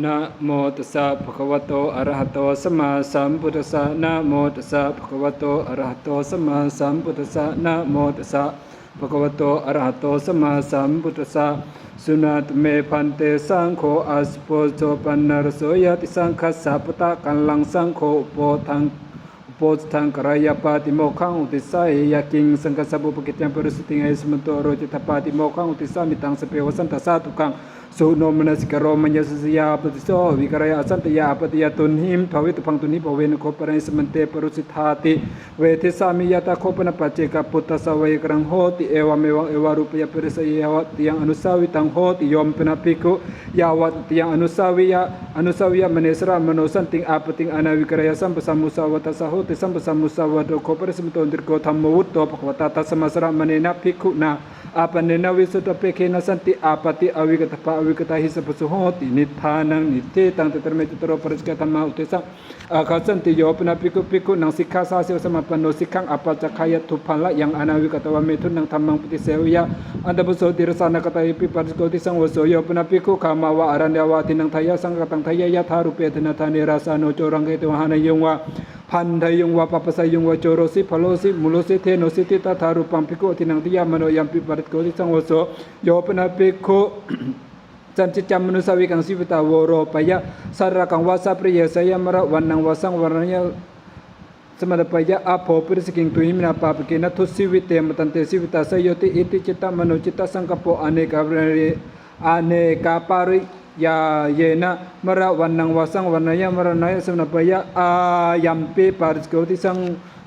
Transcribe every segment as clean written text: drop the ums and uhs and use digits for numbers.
นะโมตัสสะภะคะวะโตอะระหะโตสัมมาสัมพุทธัสสะนะโมตัสสะภะคะวะโตอะระหะโตสัมมาสัมพุทธัสสะนะโมตัสสะภะคะวะโตอะระหะโตสัมมาสัมพุทธัสสะสุนัตเมพันเตสังโฆอาสโปโจปันนารโสยติสังคัสสะปะตะกัลลังสังโฆอุปโพทังกรายปาติโมขังอุติสายยากิงสังกัสสะบุปกิจยังปริสุทธิงไอสมันโตโรจิตปาติโมขังอุติสามิตังสเปวสันตสาตุกังสุโนมนัสิกโรมัญญสยาปฏิโสวิกรายาสันตยาปฏิยตุนหิมภวิตพังตุนิภเวนโคปรัยสมันเตปรุสิทธาติเวทิสามิยตาโคปนปัจเจกปุตตสวัยกรังโหติเอวเมวังเอวารุปยปริสยาวติยังอนุสาวิตังโหติยมปนาภิกขุยาวัติยังอนุสาวิยมเนสระมโนสันติงอาปติงอนาวิกรายสัมปสัมมุสาวตสาโหติสัมปสัมมุสาวตโคปริสมตนติโกธรรมวุตโตภควตาตัสมาสระมเนนะภิกขุนาอาปเนนะวิสุตเปเคนะสันติอาปติอวิกตภาอวิกตาหิสปสุโหตินิทานังนิเทตังตตรเมตุตโรปริสกตัมมาอุเตสังอาคาสันติโยปนาภิกขุนังสิกขาสาเสวสมปันโนสิกขังอปัจจคายทุพัลละยังอนาวิกตวเมตุนังธรรมังปฏิเสวยะอันตบุโสติรสานกตายิปิปริสโกติสังวโสโยปนาภิกขุขามาวะอรัญญาวะตินังทายะสังกตังทายะยะธารุเปตนะทานิราสาโนโจรังเกตุหานยงวะพันทยุงวะปปสยุงวะโจโรสิพโลสิมุโลสิเทโนสิติตาธารุปัมภิกขุตินังติยามโนยัมปิปริสโกติสังวโสโยปนาภิกขุจันจิจามนุสาวิกังสิวิตาวโรปยะสารกังวาสาปริยสยามระวันนังวาสังวรณยสมดปยะอาโภปริสกิงตุหิมินาปาปกินัทุสิวิเตมตันเตสิวิตาสยติอิติจิตามโนจิตสังกปโออเนกาปาริยาเยนะมระวันนังวาสังวรณยมรณยสมดปยะอายัมปิปาริสโกติสัง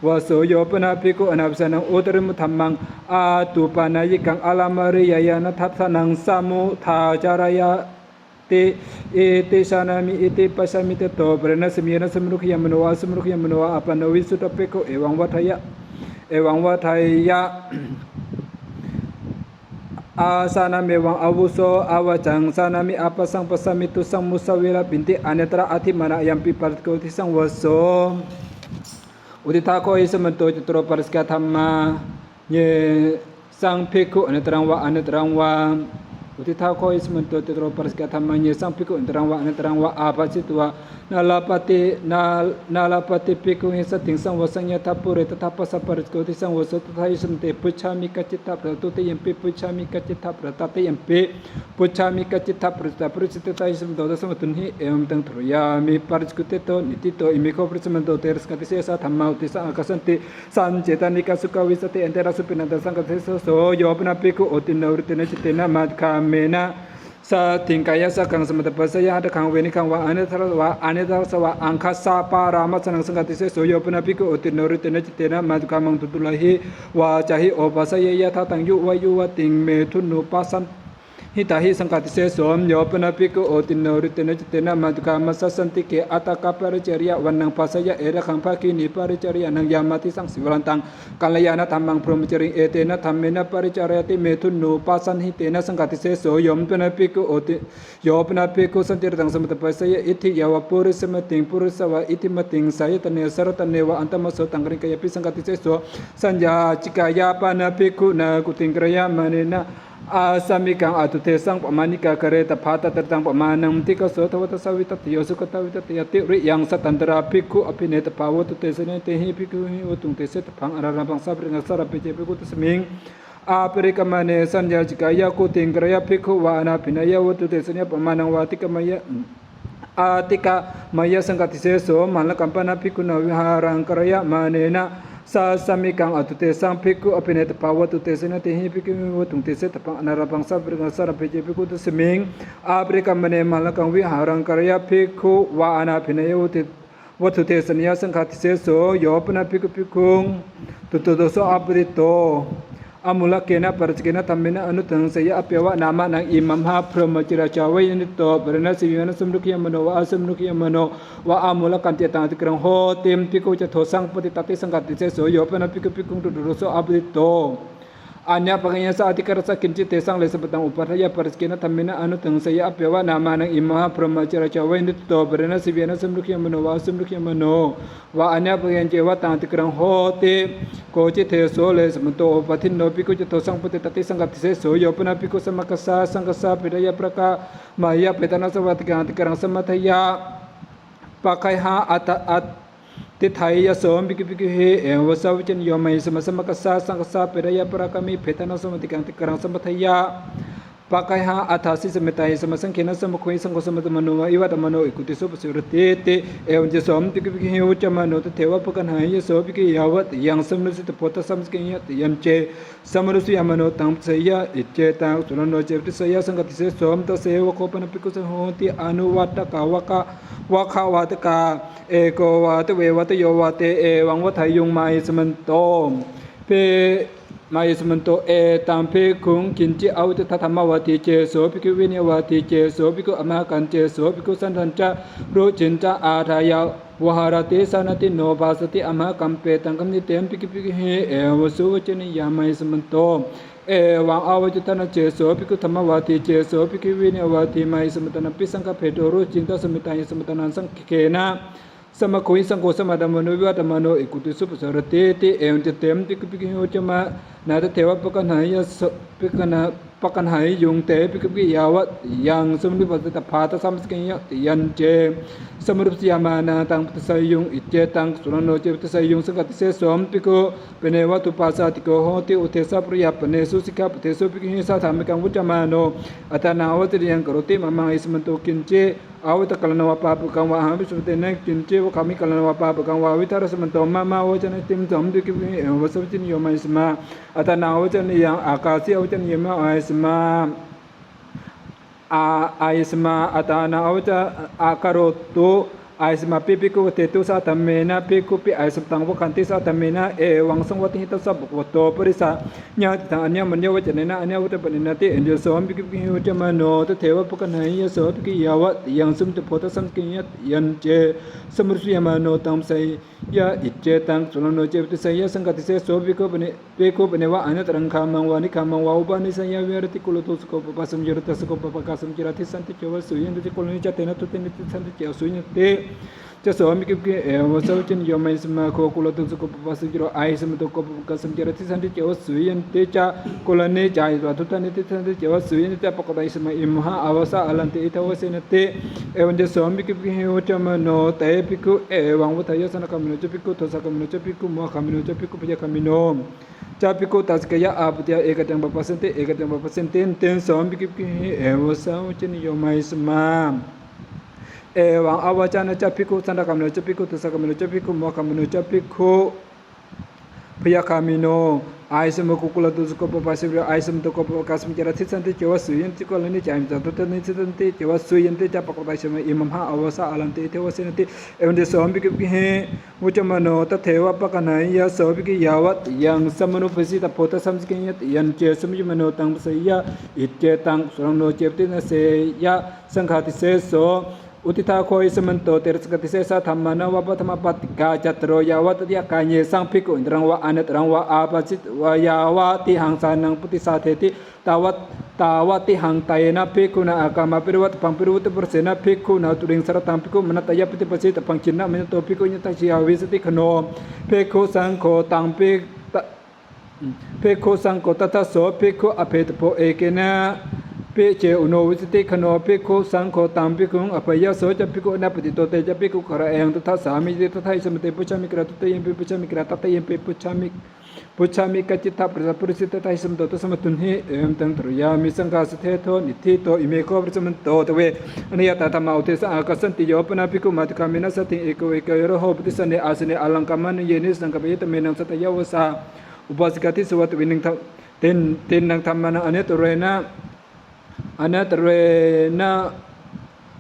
วโสโยปนาภิกขุอนาภิสนังอุตริมุธัมมังอาตุปานายิกังอาลามริยายานัทัพนังสมุทาจารายะติเอติสานามิอิติปัสสมิเตโตปรณสมียนะสมรุขยมโนวะสมรุขยมโนวะอปันโนวิสุตตภิกขุเอวังวัฏยะอาสานามิวังอาวุโสอาวจังสานามิอาปสังปสมิตุสังมุสวิระปินติอเนตระอธิมานะยัมปิปัสโกติสังวโสอุทิตาโคอิสมันโตจตุโรปริสกธรรมาเยสังภิกขุอเนตรังวะอุทิตาโคอิสมันโตจตุโรปริสกธรรมาเยสังภิกขุอเนตรังวะอาภัสิตวะนาลาปติภิกขุหิสติงสังวสัญญาทัพปุเรตถาปัสสะปริสโกติสังวโสตถายิสันเตปุชฌามิกัจจิตถะประตุติยัมปิปุชฌามิกัจจิตถะประตติยัมปิปุชฌามิกัจจิตถะประตปริสิตถายิสัมโตตสมตุนหิเอมตังทรยามิปริสกุเตโตนิติโตอิมิโคปริสมันโตเตระสกัติเสสะธรรมาอุติสังอคัสสันติสันเจตานิกาสุขวิสติเอนเตระสุปินันตสังกัสเสโสโยปนาภิกขุโอตินาวริเตนะจิตเตนะมัดคาเมนะสติงกายสักขังสมตปัสยาตะขังเวนิขังวะอเนตระสวะอังคาสาปารามัสนังสังกัติเสโสโยปนาภิกขุโอตินาวริเตนะจิตเตนะมัดคามังตุตุลาหิวาจาหิโอปัสยยะทะตังยุวายุวติงเมทุนุปัสสันหิตาหิสังกัติเสโสมโยปนาภิกขุโอตินาวริเตนะจิตเตนะมัดคามัสสันติเกอัตตะปริจริยะวันนังปัสยะเอระขังภาคินิปริจริยะนังยามาติสังสิวรันตังกัลยาณธรรมังพรหมจริงเอเตนะธรรมเมนะปริจารยติเมทุนุปัสสันหิเตนะสังกัติเสโสโยปนาภิกขุโอติโยปนาภิกขุสันติรตังสมตปัสยะอิทิยาวะปุริสมติงปุริสวะอิติมติงสายตเนสรตเนวะอันตมโสตังกริกายปิสังกัติเสโสสัญญาจิกายาปานาภิกขุนากุติงกรยามเนนะอาสามิกังอาตุเทสังปมานิกาเกเรตภาตตตังปมานังติกโสทวัตสาวิตติโยสุกตวิตติยติริยังสัตตันตราภิกขุอภิเนตภาวตุเตสเนเตหิภิกขุหิวตุงเตเสตพังอรารังสัพริงัสสารเปเจภิกขุตสมิงอาปริกมเนสัญญาจิกายากุติงกรยาภิกขุวานาภินายวัตุเตสเนปมานังวาติกมยะอาติกามยสังกัติเสโสมัลลกัมปนาภิกขุนาวิหารังกรยามเนนะสาสามิกังอตุเตสังภิกขุอภิเนตภาวตุเตสนะเตหิภิกขุวตุงเตเสตปังอนาราปังสัพริงัสสารเปเจภิกขุตสมิงอาปริกมเนมัลลกังวิหารังกรยาภิกขุวานาภินายวัตุเตสนิยสังกัติเสโสโยปนาภิกขุภิกขุตุโตโสอปริโตamula kena parjkena tamena anutang saya apyawa nama nang imam ha brahmacharya cawe nito berana siwana semrukya mano wa asemrukya mano wa amula kanti tang tikrang ho tim piku ca thosang pati tati sangkati se so yo pana piku pikung tuduso abrito Anya paganya sa ati karasa kinci tesang le sebetang uparaya paraskina tamina anu teng saya apewa nama nang imaha brahmacharya cawa ini to berena sibiana semluk yang mano wa semluk yang mano wa anya pagyan cewa tang tikrang hote koci teso le semento patin no piku ceto sang putih tati sangkat seso yo puna piku sama kasa sangkasa pedaya praka maya petana sawat tikrang samataya pakai ha at Tithai ya som biki he wasawichen yomai sama kasa sangkasa peraya para kami petana sama tikang tikarang sama thaya pakai ha athasi semetai sama sangkena sama koi sangko sama mano iwa mano ikuti so surate te je som biki he ucha mano te tewa pakan ha ya so biki yawat yang samnusi te pota samsken ya yamche samarusi amano tam saya iche ta sunono chepti saya sangati se som ta sewa ko pana piku se hoti anu wata kawaka wakha wataka eko wate we wate yo wate wang wathai yung mai sementom pe mai semento tampe kung kinci auto tatama wati che so piku winya wati che so piku amakan che so piku sandancha ro cinta araya waharate sanati no basati amakam pe tangkam ni tem piku he wasu cheni yamai sementom wang awat tanah che so piku tama wati che so piku winya wati mai sementana pisangka pedoro cinta semitanya sementana sang kena sama koi sangko sama damano biwa damano ikuti sup sarate te tem piku ho chama na te tewa pakan haya pikana pakan hai yung te piku yawat yang sumli pasata phata samsken yan che samrup siama na tang sai yung iche tang surano che sai yung sangat se som piku penewa tu pasa tiko hoti utesa priya pane susika peteso piku sa thamikang uchamano atana awat yang karote mama ismanto kinche awat kalana wapa bukan wa habis seperti naik kince wa kami kalana wapa bukan wa witara sementara mama wajan tim tom di kini wasabtin yoma isma atana wajan yang akasi wajan yoma isma isma atana wajan akaroto Aisma pipiku tetu sa tamena piku pi aisam tangwo kanti sa tamena wangsang wati hita sa bukwato perisa nya tanya menya wajanena anya wata panina te enjo som piku pi wata mano te tewa pukan hanya so piku yawat yang sum te pota sam kinyat yan je samursu yamano tam sai ya iche tang sunono je te saya sangkati se so piku bene wa anya terang kamang wani kamang wa ubani saya werti kuloto suko pasam jerta suko papakasam jirati santi cewa suyen te koloni jatena tu teni santi cewa suyen te so mi ke wasauchen yomai sama ko kuloto suko pasu jiro ai sama to ko kasam jirati santi cewa suyen te cha kolone jai watu tani te santi cewa suyen te pakodai sama imha awasa alante ita wasene te evande so mi ke hotama no te piku wang wataya sana kamino piku to sa kamino piku mo kamino piku pija kamino Capiku taskaya aputia ekatang bapasente ten som bikip wasauchen yomai sama wang awacana capiku sanda kamino capiku to sa kamino capiku mo kamino capiku pia kamino aisem kukula tu suko papasibra aisem to ko kasm jara thisanti cewa suyen ti koloni jaim jatu tani thisanti cewa suyen ti capakota sama imam ha awasa alanti te wasenati evde sombi ki he muchamano ta thewa pakana ya sobi ki yawat yang samanu pasi ta pota samskin yat yan che samji mano tang saya itte tang surangno chepti na se ya sanghati se so Utita koi semanto terskati sesa thamana wabatama patika chatro yawat dia kanye sang piku indrang wa anet rang wa apasit wa yawati hang sanang puti sateti tawati hang tayena piku na akama pirwat pangpirwut persena piku na turing saratang piku menataya piti pasit pang cina menato piku nyata siawisati kano piku sangko tang piku sangko tata so piku apet po ekena Pece uno wisiti kano piku sangko tampikung apaya so japiku napati tote japiku kara yang tata sami di tata isamate pucami kira tata yempe pucami kira tata yempe pucami kacita prasapurisi tata isamto to samatunhi tang truya misangka satheto nithito imeko prasamanto tawe aniya tata maute sa akasanti yopana piku matkamina sati eko yoro hopti sane asane alangkaman yenis nangkapayita menang sataya wasa upasikati suwat wining ten nang tamana ane torena Anatrena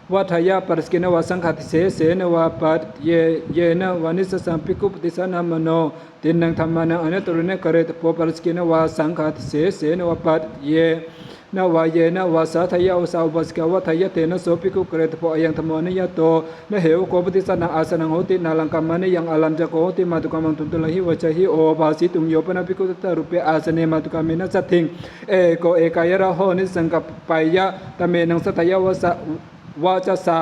wataya paraskina wasang hati se na wapat ye na wanisa sampiku putisana mano tinang tamana anatrena karet po paraskina wasang hati se na wapat ye นวายเยนะวาสาทายาอุสาวาสกาวะทายเตนะโสภิกขุเกเรตโพอายังธรรมนิยโตนะเหวโกปฏิสนังอาสนังโหตินาลังกัมมะนิยังอาลัมจะโกโหติมาตุกัมมังตุนตุลหิวะจหิโอภาสิตุงโยปนะภิกขุตตะรุเปอาสเนมาตุกัมเมนะสัตถิงเอโกเอกายระโหนิสังกัปปายะตะเมนังสัตยาวะสะวาจสา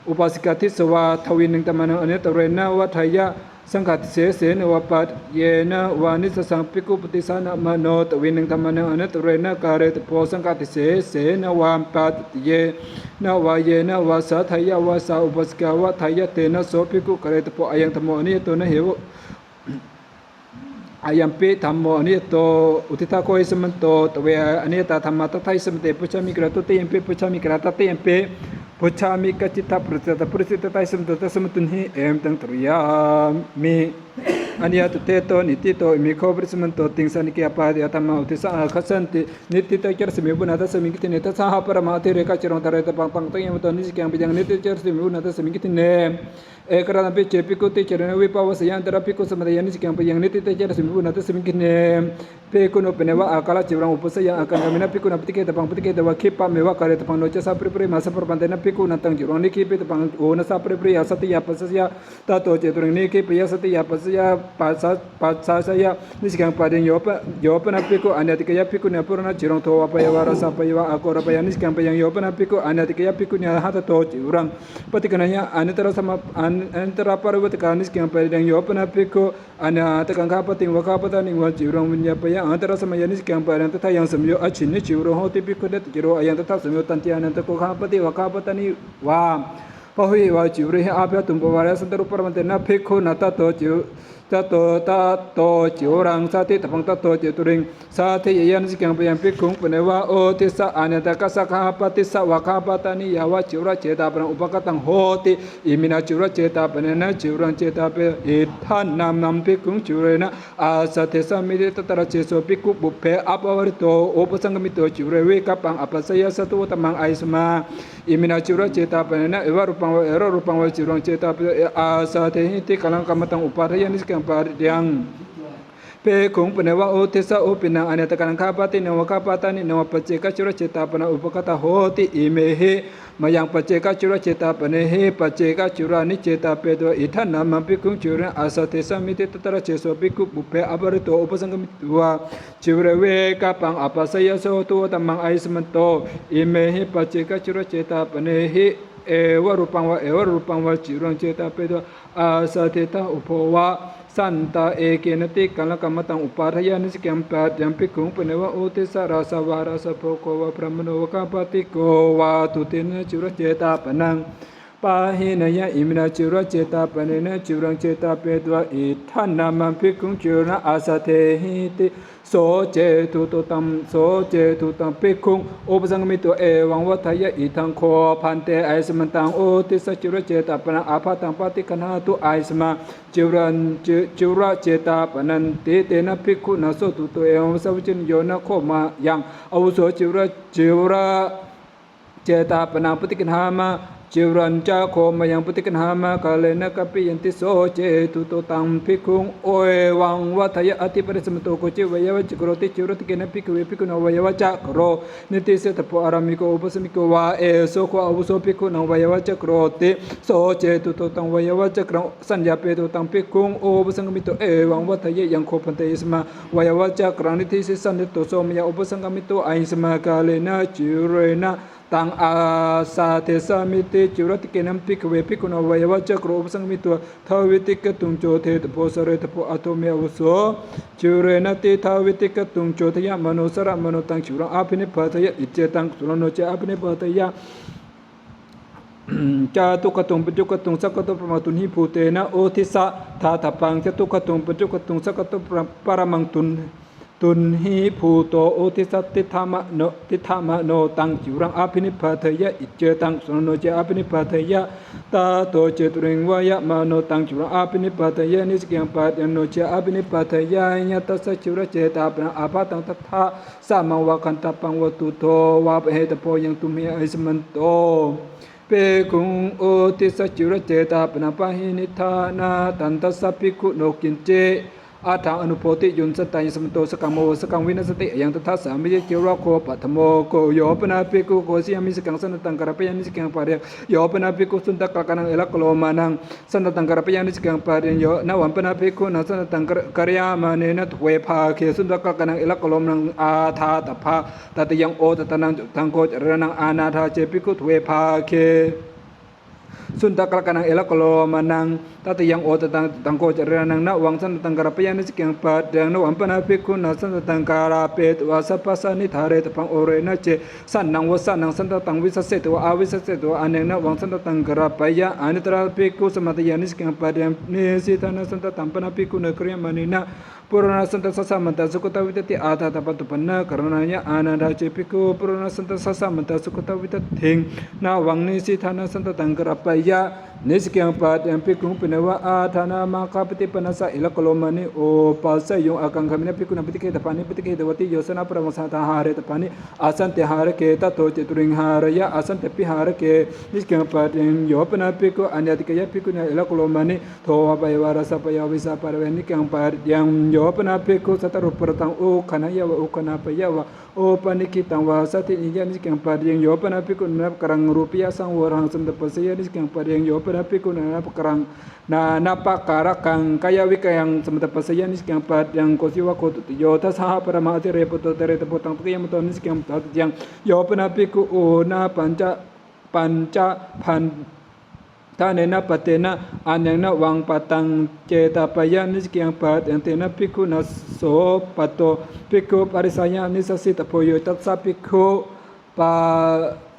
อุปาสิกาทิสวาทวินึงตมะนะอเนตเรนะวัฏยะสังฆติเสเสนวปัตเยนะวานิสสังภิกขุปฏิสานะมโนตวินึงธรรมนะอนัตเรนะกาเรตโพสังฆติเสเสนวามปัตเยนะวาเยนะวาสาทายาวาสาอุปสกาวะทายเตนะโสภิกขุกเรตโพอายังธรรมอนิยโตนะเหวอายัมปิธรรมโมอนิยโตอุทิตาโคอิสมันโตตเวอนิยตาธรรมะตถาอิสมเตปุชามิกระตุติยัมปิปุชามิกระตติยัมปิพุชามิกจิตตาปริตตาปริสิตตาสมตตสมตุนหิเอมตังตริยามิอันยาตุเตโตนิติโตมิโคปริสมันโตติงสันิกิยาปาดิอัตมะอุทิสะขัสันตินิติตะเจรสมิบุนาตสมิกิติเนตัสหะปรมาธิเรกะจรองตะเรตะปังปังตังยมตนิสิกยังปิยังนิติเจรสมิบุนาตสมิกิติเนเอกรานัมปิเจปิกุติเจรนวิปาวสยันตระปิกุสมัตยันิสิกยังปิยังนิติตะเจรสมิบุนาตสมิกิติเนเปกุโนเปเนวะอากาลจิวรังอุปสยะอาการกามินะปิกุนัปติเกตะปังปติเกตะวะคิปะเมวะกะเรตะปังโนจสะปริปริมาสะปรปันเตนะปิกุนัตังจิวรังนิคิปิตะปังโอนะสะปริปริยาสติยาปัสสยะตะโตเจตุรินิคิปิยาสติยาปัสสยะปัสสะสยะนิสิกังปะเดโยปนะปิกุอนัติกยะปิกุเนปุรนะจิรังโทวะปยวะรสะปยวะอะโกระปยะนิสิกังปะยังโยปนะปิกุอนัติกยะปิกุเนหะตะโตจิวรังปฏิกนัยะอนัตระสมะอนัตระปะระวะตะกานิสิกังปะยังโยปนะปิกุอนัตกังคาปติงวะคาปตานิวะจิวรังวิญญาปยะอนัตระสมะยะนิสิกังปะยังตถายังสมโยอชินิจิวรังโหติปิกุเดตจิโรอายังตถาสมโยตันติอนันตโกคาปติวะคาปตานิวะพะหุยวะจิวริหะอาภะตุมปวะระสันตรุปรมันเตนะภิกขุนะตะโตจิวตะโตจิวรังสาธิตปังตะโตจิตุริงสาธิยันสิกังปยังภิกขุปะเนวะโอติสะอนันตกัสสะคาปติสะวะคาปตานิยาวะจิวระเจตาปะอุปกตังโหติอิมินาจิวระเจตาปะเนนะจิวรังเจตาเปอิทันนามนัมภิกขุจิวเรนะอาสัตสะมิเดตตระเจโสภิกขุบุพเพอภวริโตโอปสังกมิโตจิวเรเวกัปังอปัสสยะสตุตมังไอสมาอิมินาจิวระเจตาปะเนนะเอวะรูปังวะเอระรูปังวะจิวรังเจตาเปอาสัตหิติกัลังกัมตังอุปาทยานิสกังปาริยังเปกุงปะเนวะโอติสะโอปินังอเนตกังคาปติเนวะคาปตานิเนวะปัจเจกจุรเจตาปนะอุปกตะโหติอิเมหิมายังปัจเจกจุรเจตาปะเนหิปัจเจกจุรานิเจตาเปโตอิทันนามัมภิกขุจุเรอาสะเตสะมิติตตระเจโสภิกขุบุพเพอภริโตอุปสังกมิตวะจิวเรเวกะปังอปัสสยะโสตุตัมมังไอสมันโตอิเมหิปัจเจกจุรเจตาปะเนหิเอวะรูปังวะเอวะรูปังวะจิรังเจตาเปโตอาสะเตตะอุปวะสันตาเอเกนติกัลกัมมตังอุปาทยานิสกัมปัตยัมภิกขุปะเนวะโอติสะราสาวาราสะโพโกวะพรหมโนวะกาปติโกวะตุเตนะจิรเจตาปะนังปาหินยะอิมินาจิรเจตาปะเนนะจิรังเจตาเปตวะอิทันนามัมภิกขุจิรนะอาสะเทหิติโสเจตุโตตัมโสเจตุตัมภิกขุอุปสังกมิโตเอวังวัฏยะอิทังโคพันเตไอสมันตังโอติสจิรเจตาปะนังอาภาตังปฏิคณาตุไอสมาจิระเจตาปะนันติเตนะภิกขุนะโสตุโตเอวังสัพจินโยนะโคมายังอาวุโสจิระเจตาปะนังปฏิคณามาจิวรัญจาโคมายังปฏิกันหามากาเลนะกัปปิยันติโสเจตุโตตังภิกขุโอเอวังวัฏยะอติปริสมโตโกจิวัยวะจิกโรติจิวรติเกนะภิกขุเวภิกขุนวัยวะจักโรนิติเสตโพอารามิโกอุปสมิโกวาเอโสโคอาวุโสภิกขุนวัยวะจักโรติโสเจตุโตตังวัยวะจักรังสัญญาเปโตตังภิกขุโอปสังกมิโตเอวังวัฏยะยังโคพันเตสมาวัยวะจักรังนิติเสสันติโตโสมยาอุปสังกมิโตไอสมากาเลนะจิเรนะตังอาสาเทสามิติจิรติเกนัมปิกเวปิกุณวัยวะจักรอุปสังมิตัวทาวิติกตุงโจเทตโพสเรตโพอัตโตเมอุโสจิเรนติทาวิติกตุงโจทยะมโนสระมโนตังจิรังอาภินิปาทยะอิเจตังสุรโนเจอาภินิปาทยะจาตุกตุงปัจจุกตุงสักกตุปรมาตุนิภูเตนะโอทิสะทาตปังจตุกตุงปัจจุกตุงสักกตุปรมังตุนหิภูโตโอทิสัตติธรรมโนตังจิวรังอาภินิพพาทยะอิเจตังสุนโนเจอาภินิพพาทยะตาโตเจตุริงวายะมโนตังจิวรังอาภินิพพาทยะนิสกิยังปาตยโนเจอาภินิพพาทยะญาตัสสะจิวรเจตาปะอาภาตังตัทธะสามังวะคันตปังวตุโตวาปเหตโพยังตุเมไอสมันโตเปกุงโอติสัจจิรเจตาปะปะหินิธานาตันตัสสะภิกขุโนกินเจ อาถาอนุโพธิยุนสตายสมโตสกังโมสกังวินัสติยังตถาสามิจิวรโคปัตโมโกโยปนาภิกขุโกสิยามิสกังสันตังกระปยันนิสกังปาริยโยปนาภิกขุสุนตะกะกันังเอลกโลมานังสันตังกระปยันนิสกังปาริยโยนวัมปนาภิกขุนัสันตังกระยามาเนนะเวภาเคสุนตะกะกันังเอลกโลมานังอาธาตภาตัตยังโอตตนังทังโกจรนังอานาธาเจภิกขุเวภาเคสุนตะกะกันังเอลกโลมานังtata yang o tang ko jaranang na wang san tang karapayan ni sikyang pat dang na wampana pikhu na san tang karapet wa sapasa ni thare tapang ore na che san nang wa san nang san tang visase to avisase to aneng na wang san tang karapaya anitra pikhu samata yan ni sikyang pat ni sitana san tang pana pikhu na kriya manina purana santa sasamanta sukata vitati ata tapatupanna karananya ananda che pikhu purana santa sasamanta sukata vitating na wang ni sithana santa tang karapaya nisyang pat yang pikung penawa athana makapati panasa ilakolomani o palsa yung akang kami na pikung na pitike tapani pitike dawati yosana pramasata hare tapani asan te hare ke tato chituring haraya asan te pi hare ke nisyang pat yang yopana pikung anyatikaya pikung na ilakolomani thowa payawara sapaya visa parveni kang pat yang yopana pikung sataruparatang o kanaya wa o kanapayawa o panikitang wa sati niya nisyang pat yang yopana pikung na karang rupiah sang warang sandapasaya nisyang pat yang yopana pikung na napakarang na napakarakang kaya wika yang semata pasayan nisyang pat yang kosiwa ko yota saha para maati repoto tere tapotang tukiyam to nisyang pat yang yopana pikung o na panca pan tanena patena anyang na wang patang ceta payan nisyang pat yang tena pikung na so pato pikung parisaya nisasita poyo tatsa pikung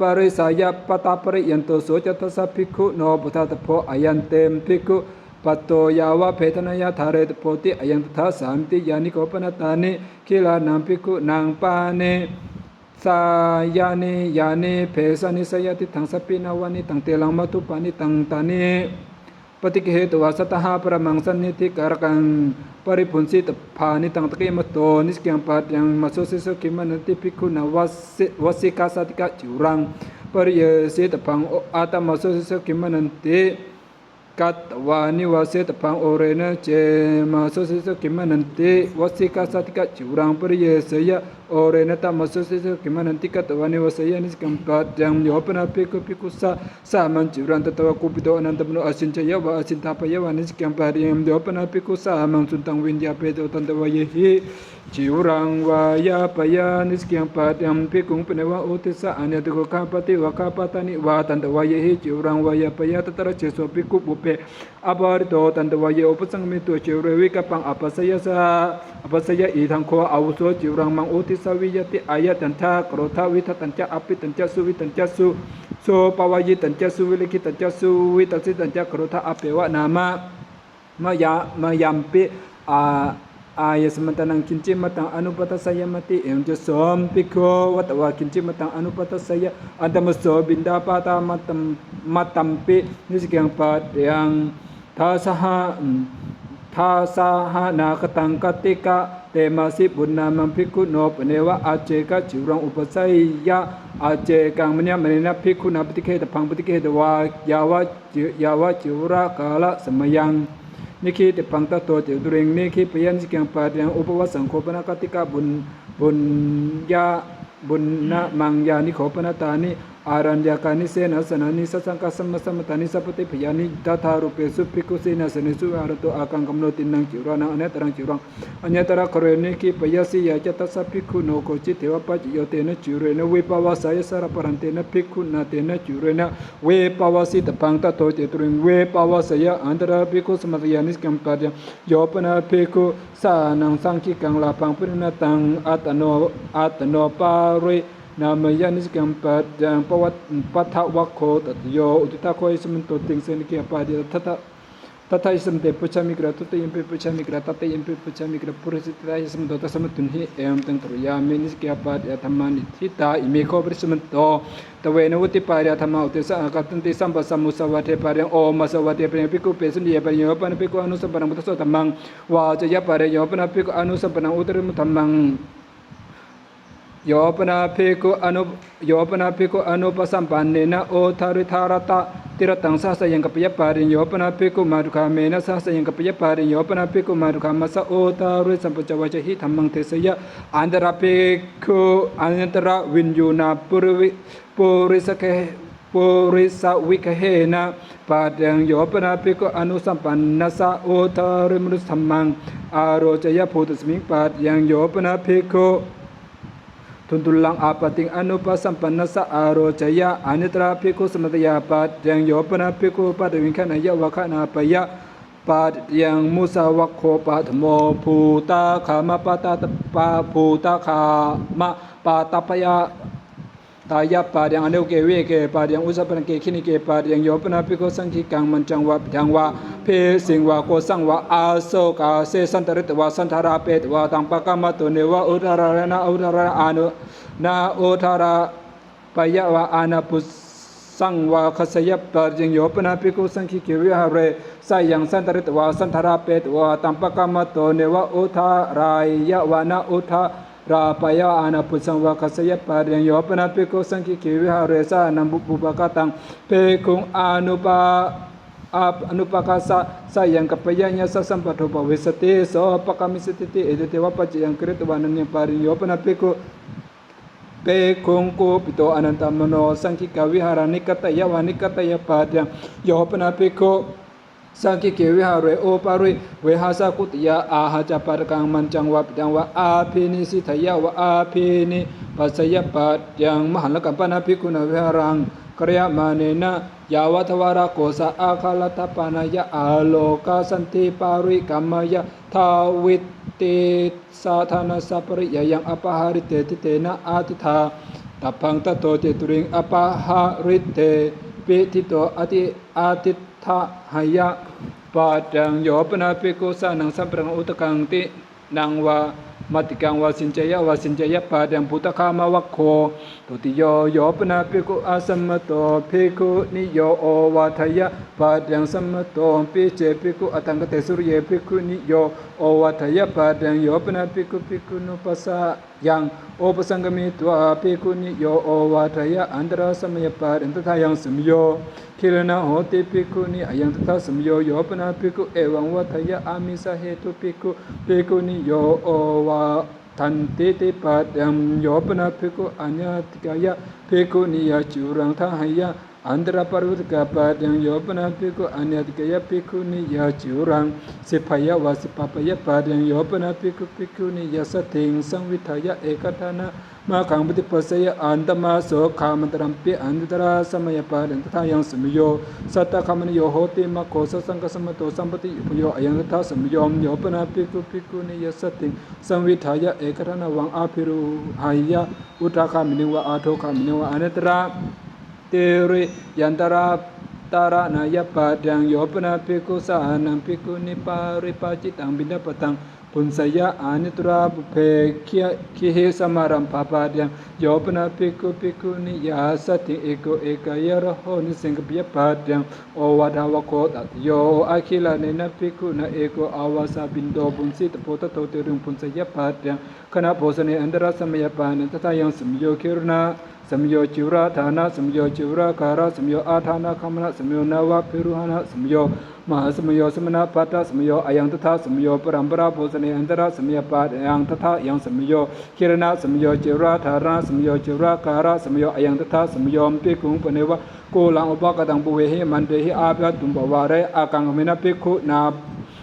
parisaya patapari yanto soja tasa pikhu no butata po ayantem pikhu pato yawa petanaya thare poti ayantha santi yani kopanatane kila nam pikhu nang pane sayani yani pesani sayati tangsapina wani tang telang matu pani tang tani patike to wasataha paramangsan niti karakang paripunsi phani tang take mato nisyang pat yang masoseso kimanati pikhu na wasika satika jurang pariye se tapang ata masoseso kimananti kat wani wase tapang orena che masoseso kimananti wasika satika jurang pariye saya orena ta masoseso kimananti kat wani wasaya nisyang pat yang yopana pikhu sa man jurang tatawa kupito anantamno asinchaya wa asintapaya wa nisyang pat yang yopana pikhu sa mang suntang windya peto tantawa yehi jurang waya paya nisyang pat yang pikung penewa utisa anyatuko kapati wa kapatani wa tantawa yehi jurang waya paya tatara cheso pikhu bupe abarito tantawa ye upasang mito jurwe kapang apasaya idangko awuso jurang mang utisa wiyati ayat tanta krota wita tanta api tanta suwi tanta su so pawayi tanta suwiliki tanta suwi tasi tanta krota apewa nama mayampi aya sementara kinci matang anupata saya mati yang josom pikho watawa kinci matang anupata saya anta maso binda pata matampi nisyang pat yang thasaha na katang katika temasi bunna mampikhu no panewa ace ka jurang upasaya ace kang menya menina pikhu na pitike tapang pitike wa yawa jura kala semayang niki te pangta to te during niki payan sikyang pat yang upawasang kopana katika bun na mangya ni kopana tani aranya kani sena sanani sasangka sama-sama tani sapati payani tata rupe supiku sena senisu arato akang kamno tinang curana ane tarang curang anya tara korene ki payasi ya jata sapiku no kochi tewa paji yotena curena we pawasaya sara parantena piku na tena curena we pawasi tapangta to te turing we pawasaya antara piku samayanis kamparya yopana piku sa nang sangki kang lapang prinatang atano pare namanya nisyang pat yang pawat patha wakho tatyo utita ko ismento tingsen ki apa dia tata ismte puchamikra tata impe puchamikra tata impe puchamikra purisita ismento tasamatun hi em tang truya menis ki apa dia thamani thita ime ko prismento tawena uti parya thama utisa akatanti samba samusawate parya o masawate parya piku pesun dia parya yopan piku anu sabarang mutaso tamang wa jaya parya yopan piku anu sabarang uterim tamang yopana peko anu pasampanena o tharitharata ติรตังสาสยังกัปยปาริโยปนาภิกขุมาดุขาเมนะสาสยังกัปยปาริโยปนาภิกขุมาดุขามัสสะโอตารุสัมปจวัจหิธัมมังเทสยะอันตระภิกขุอันตระวินยูนาปุริสวิกเหนะปาดังโยปนาภิกขุอนุสัมปันนัสสะโอตาริมรุสัมมังอาโรจยภูตสมิงปาดังโยปนาภิกขุtuntulang apating anupasampanna sa aro jaya anitraภิกขุ samataya pad yang yopanaภิกขุ pad wingkanaya wakana paya pad yang musawakho pad mo puta kama pata pa puta kama patapaya taya pad yang anu ke we ke pad yang usapan ke kini ke pad yang yopanaภิกขุ sangkikang mancang wa bidang wa pe singwa ko sangwa asoka se santarit wa santara pet wa tangpakama tonewa udarana udara anu na utara payawa anapus sangwa khasaya parjing yopanaภิกขุ sangkike vihare sayang santarit wa santara pet wa tangpakama tonewa utaraya wa na utara payawa anapus sangwa khasaya parjing yopanaภิกขุ sangkike vihare sa nambubakatangภิกขุ anupakasa sayang kapayanya sa sampato pawisati so pakamisititi edete wapaci yang kirituwanan yang paring yopanaภิกขุ Pekungku pito anantamano sangkika vihara nikataya wa nikataya padang yopanaภิกขุ sangkike vihare o parui wehasa kutiya ahaja padakang mancang wa bidang wa apini sitaya wa apini pasaya padang mahalakampanaภิกขุ na viharang karya manena yavatavara kosa akalata panaya aloka santi parui kamaya tawiti sathana sapariya yang apaharite titena atitha tapang tato teturing apaharite pitito atitha haya padang yopanaภิกขุ sanang samprang utakang ti nangwa matikang wasinjaya padang putakama wakho tutiyo yopanaภิกขุ asamatoภิกขุ niyo owathaya padang samato piceภิกขุ atangkate suryeภิกขุ niyo owathaya padang yopanaภิกขุ nupasa yang opasangami tuaภิกขุ niyo owathaya andara samaya padang tatha yang samyo kirana hotiภิกขุ ni ayang tatha samyo yopanaภิกขุ ewang wathaya amisa hetuภิกขุ niyo owa tantete padam yopanaภิกขุ anyatikayaภิกขุ niya curang thahaya andra parvutaka padam yopanaภิกขุ anyatikayaภิกขุ niya curang sipaya wasipapaya padam yopanaภิกขุ niya sating sangvithaya ekatana makang buti pasaya andama so kamantarampi andara samaya padam tatha yang samyo satta kamani yo hoti makosa sangkasamato sampati yo ayang tatha samyo yopanaภิกขุ niya sating sangvithaya ekatana wang apiru haya utaka miniwa athoka miniwa anatara teri yantara tara naya padang yopanaภิกขุ sanangภิกขุ nipari pacitang bindapatang punsaya anitura bupe kihe samaram papadang yopanaภิกขุ niya sati eko ekaya raho nisengkapya padang owadhawako tatyo akila nenaภิกขุ na eko awasa bindo punsi tapota toterung punsaya padang kana posane andara samaya padang tatha yang samyo kirna samyo cura thana samyo cura kara samyo athana kamana samyo nawa piruhana samyo mahasamyo samana pata samyo ayang tatha samyo parambara posane antara samya pat ayang tatha yang samyo kirana samyo cura thana samyo cura kara samyo ayang tatha samyoภิกขุ panewa kulang upakatang buwehi mandehi abya tumbaware akang amenaภิกขุ na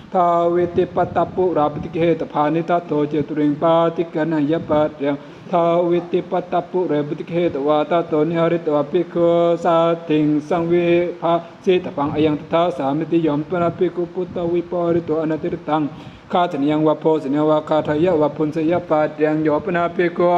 tawiti patapu rabitike taphanita toje turing patikana yapat yang tawiti patapu rabitike wata toni harit waภิกขุ sating sangwi pha sitapang ayang tatha samiti yompanaภิกขุ putawi parito anatirtang khatanyang wa posanya kathaya wa punsaya padang yopanaภิกขุ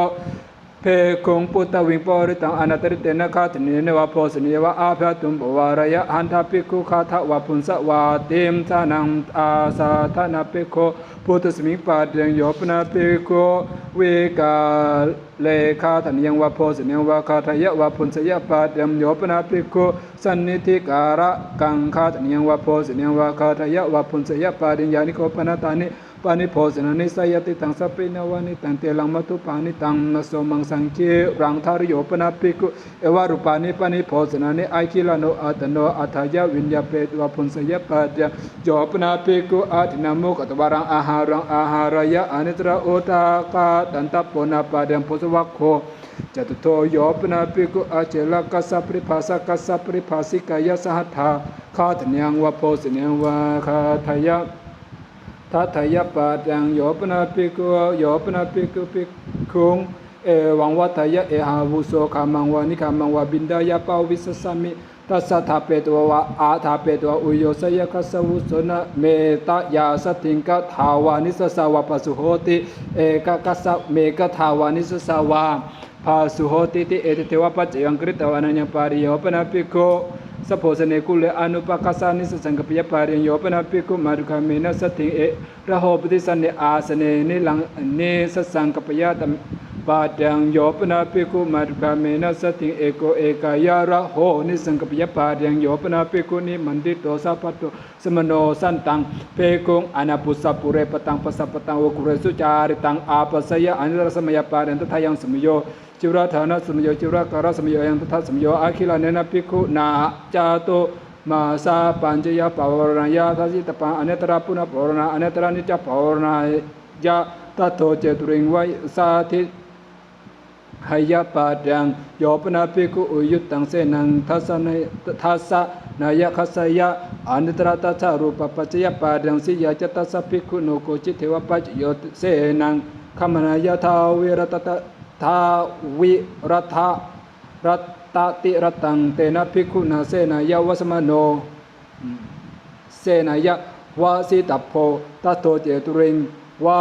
Pekung puta wingporitang anataritena khatanyene wa posanya wa apyatum bawaraya hantaภิกขุ khatha wa punsa wa tim sanang asathanaภิกขุ putasming padang yopanaภิกขุ wika le khatanyang wa posanya wa kathaya wa punsaya padang yopanaภิกขุ sanniti kara kang khatanyang wa posanya wa kathaya wa punsaya padang yaniko panatani ปานิโพสนานิสยติตังสัพเพนวานิตังเตลังมัตุปานิตังนโสมังสังเจรังทาริโยปนาภิกขุเอวารุปานิปานิโพสนานิไอคิลาโนอัตโนอัฏฐายะวิญญาเปตวะพุนสยปัจจโยปนาภิกขุอาทินามุขตวารังอาหารังอาหารายะอนิตระโอตากาตันตปนาปาดังพุสวัคโคจตุโตโยปนาภิกขุอาเจลกัสสะปริภาสกัสสะปริภาสิกายะสหัตถาคาตเนียงวะโพสเนียงวะคาทายะทัตยปาดังโยปนาภิกขุโยปนาภิกขุภิกขุงเอวังวัตยะเอหาวุโสขามังวานิขามังวาบินดายะปาวิสสามิตัสสะทาเปตวะวะอาทาเปตวะอุโยสยคัสสวุโสนะเมตยาสติงกะทาวานิสสาวะปสุโหติเอกกัสสะเมกะทาวานิสสาวะภาสุโหติติเอติเทวะปัจจยังกฤตวานัญญปาริโยปนาภิกขุสัพโพสเนกุเลอนุปกัสสานิสสังกปยปาริโยปนาภิกขุมารุคาเมนะสติเอระโหปติสันเนอาสเนนิลังเนสสังกปยตัมปาดังโยปนาภิกขุมารุคาเมนะสติเอโกเอกายะระโหนิสังกปยปาดังโยปนาภิกขุนิมันดิโตสัพพโตสมโนสันตังเปกุงอนาปุสัพปุเรปตังปัสสะปตังวกุเรสุจาริตังอาปัสสยะอนิรสมยปาดังตถายังสมโยจิวราฐานะสมโยจิวราการะสมโยยังตถาสมโยอาคิลาเนนะภิกขุนาจาโตมาสาปัญจยะปาวรณายะทัสสิตปะอเนตระปุณปาวรณาอเนตระนิจจปาวรณายะตัทโธเจตุริงไวสาธิหายะปาดังโยปนาภิกขุอุยุตตังเสนังทัสสะนายะคัสสยะอนิตระตัสสะรูปปัจจยปาดังสิยะจตัสสะภิกขุโนโกจิเทวปัจโยเสนังคัมมนายะทาวิรตตะทาวิรัตรัตตติรตังเตนะภิกขุนาเสนายะวัสมโนเสนายะวาสิตัพโพตัทโธเจตุริงวา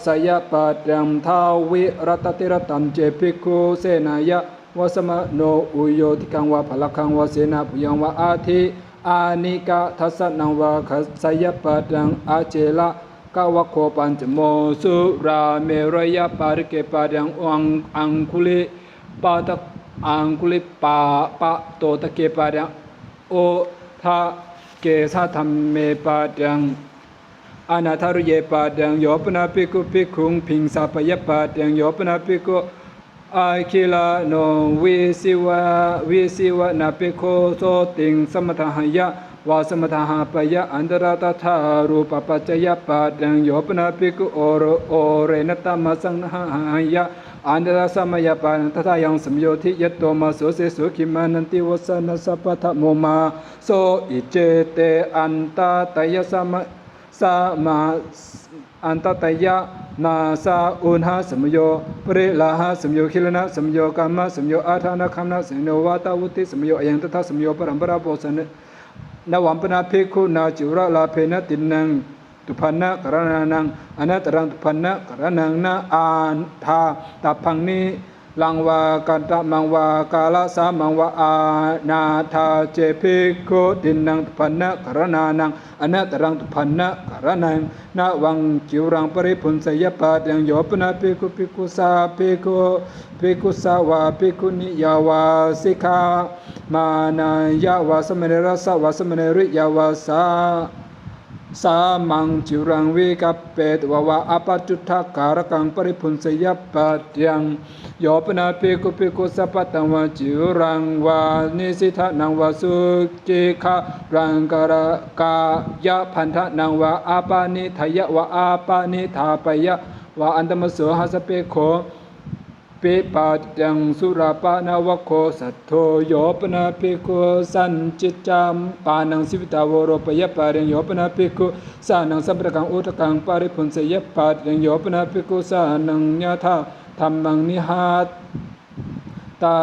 สยปัจจัมทาวิรัตติรตัมเจภิกขุเสนายะวัสมโนอุโยติกังวาภลคังวาเสนาปุยังวาอาทิอานิกะทัสสนังวาคัสสยปัจจังอาเจละกาวะโคปัญจโมสุราเมรยะปาริเกปาดังอังคุลิปาตะอังคุลิปาปะโตตะเกปาดังโอทะเกสะธรรมเมปาดังอนาถารุเยปาดังโยปนาภิกขุภิกขุงพิงสาปยปาดังโยปนาภิกขุอาคิลาโนวิสิวะนาภิกขุโสติงสมทหายะวาสมทหาปยะอันตระตถารูปปัจจยปาดังโยปนาภิกขุโอเรนตมสังหายะอันตระสมยปานันตถายังสมโยธิยตโตมาโสเสสุขิมานันติวสนะสัพพะโมมาโสอิเจเตอันตตยสมาอันตตยะนาสาอุณหสมโยปริลาหสมโยคิลนะสมโยกัมมะสมโยอาทานะคัมนะสมโยวาตาวุติสมโยอยังตถาสมโยปรัมปราโพสนะนวัมปนาภิกขุนาจิวระลาเพนะตินังตุพันนะกรณานังอนัตตรังตุพันนะกรณังนะอาทาตัพพังนิลังวากันตะมังวากาลสามังวาอานาทาเจภิกขุตินังตุพันนะกรณานังอนัตตรังตุพันนะกรณังนะวังจิวรังปริพุนสยปาดังโยปนาภิกขุภิกขุสาภิกขุสาวาภิกขุนิยาวาสิกขามานายาวาสมเนรสาวาสมเนริยาวาสามังจิวรังวิกัปเปตวาวาอปัจจุทาการกังปริพุนสยปัจยังโยปนาภิกขุสัพพตังวาจิวรังวานิสิทานังวาสุจิขะรังการกายะพันธนังวาอาปานิทายะวาอาปานิทาปยะวาอันตมโสหัสเปโคปิปาจังสุราปานาวโคสัทโธโยปนาภิกขุสันจิตจามปานังสิวิตาวโรปยปาริโยปนาภิกขุสานังสัมปะกังอุตกังปาริพุนสยปาริโยปนาภิกขุสานังญาธาธัมมังนิหาตา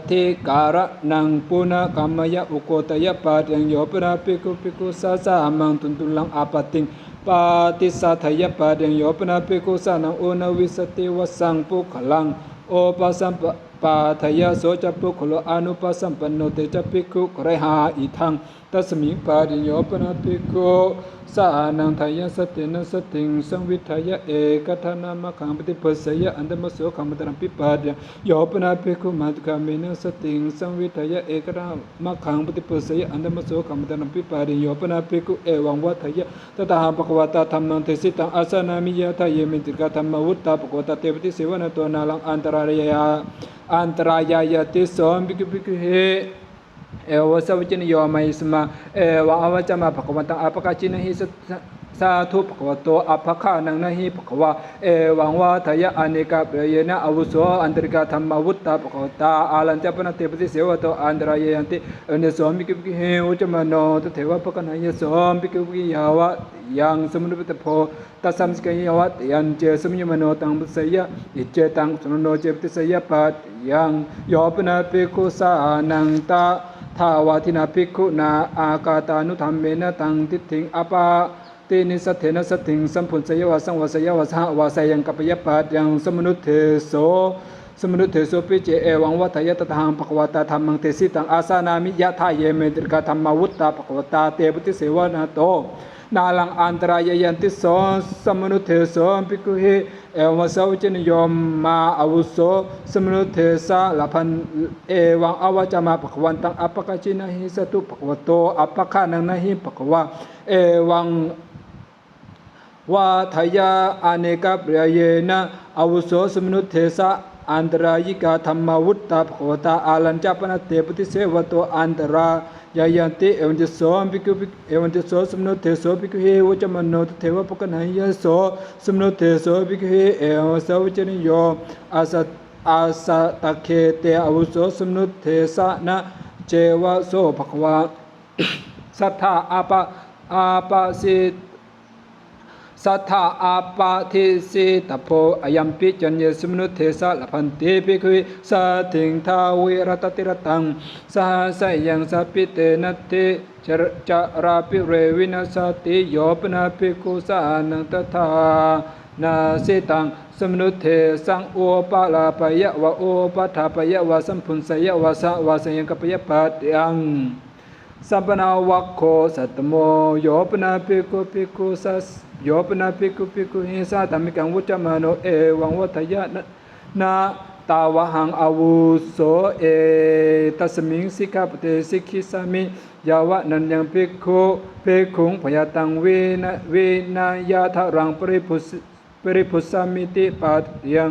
ทิการะนังปุณะกัมมยะอุโกตยปาริโยปนาภิกขุสาสามังตุนตุลังอาปติงปาติสัทธยปาริโยปนาภิกขุสานังโอนาวิสติวสังปุขลังโอปัสสัมป ปาทยโสจัปุคุโลอนุปัสสัมปันโนเตจัปิคุกเรหาอิทังตัสมิงปาริโยปนาภิกขุสานังทายสตินสติงสังวิทยะเอกทานามะขังปฏิปัสสยะอันดมโสขังมตรัมปิปาดยโยปนาภิกขุมัตถามินสติงสังวิทยะเอกทานามะขังปฏิปัสสยะอันดมโสขังมตรัมปิปาดยโยปนาภิกขุเอวังวัฏยะตถาภควตาธัมมังเทสิตังอาสนามิยะทะเยมิติกะธัมมวุตตาภควตาเทปติเสวนตัวนาลังอันตรายายะติสอมภิกขุภิกขุเฮเอวสวิจนิโยมัยสมาเอวะอวจมาภควตังอภคจินหิสาธุภควโตอภคานังนะหิภควะเอวังวาทยะอเนกะเปรยนะอาวุโสอันตริกาธรรมวุตตาภควตาอาลัญจปนะเทปติเสวะโตอันตรายยันติอเนสอมภิกขุภิกขุเฮอุจมโนตเทวะภคนัยสอมภิกขุภิกขุยาวะยังสมุนุปตโพตัสสัมสกยาวะยันเจสมิยมโนตังบุสยะอิเจตังสุนโนเจปติสยะปัตยังโยปนะภิกขุสานังตาทาวาทินาภิกขุนาอากาตานุธรรมเมนะตังทิฏฐิงอปาตินิสัทเถนะสัตถิงสัมพุนสยวาสังวาสยวาสหวาสยังกัปยปัตยังสมนุเทโสปิเจเอวังวัฏยตถาภควตาธรรมังเทสิตังอาสานามิยะทะเยเมติกาธรรมวุตตาภควตาเตปติเสวนาโตนาลังอันตรายยันติโสสมนุเทโสภิกขุเฮเอวสาวจนิยมมาอาวุโสสมนุเทสะลพันเอวังอวจมาภควันตังอปกจินะหิสตุภควโตอปคานังนะหิภควะเอวังวาทยาอเนกปริยนะอาวุโสสมนุเทสะอันตรายิกาธรรมวุตตาภควตาอาลัญจปนะเตปติเสวะโตอันตรายายันติเอวันติโสภิกขุเอวันติโสสมนุเทโสภิกขุเฮวจมโนตเทวะปกนัยยโสสมนุเทโสภิกขุเฮเอวสาวจนิโยอาสตะเคเตอาวุโสสมนุเทสะนะเจวะโสภควาสัทธาอาปาสิสัทธาอาปาทิสิตโพอายัมปิจัญญสมนุเทสะลพันติภิกขุสัทถิงทาวิรตติรตังสหสยังสัพพิเตนะติจาราปิเรวินัสติโยปนาภิกขุสานังตถานาสิตังสมนุเทสังโอปาลาปยะวะโอปัฏฐาปยะวะสัมพุนสยะวะสะวะสยังกัปยะปัตยังสัมปนาวัคโคสัตโมโยปนาภิกขุภิกขุสัสโยปนาภิกขุภิกขุหิสาธรรมิกังวุจมโนเอวังวัฏยะนาตาวหังอาวุโสเอตัสมิงสิกขาปเตสิกขิสามิยาวะนันยังภิกขุงพยตังเวนายาทะรังปริพุสามิติปัตยัง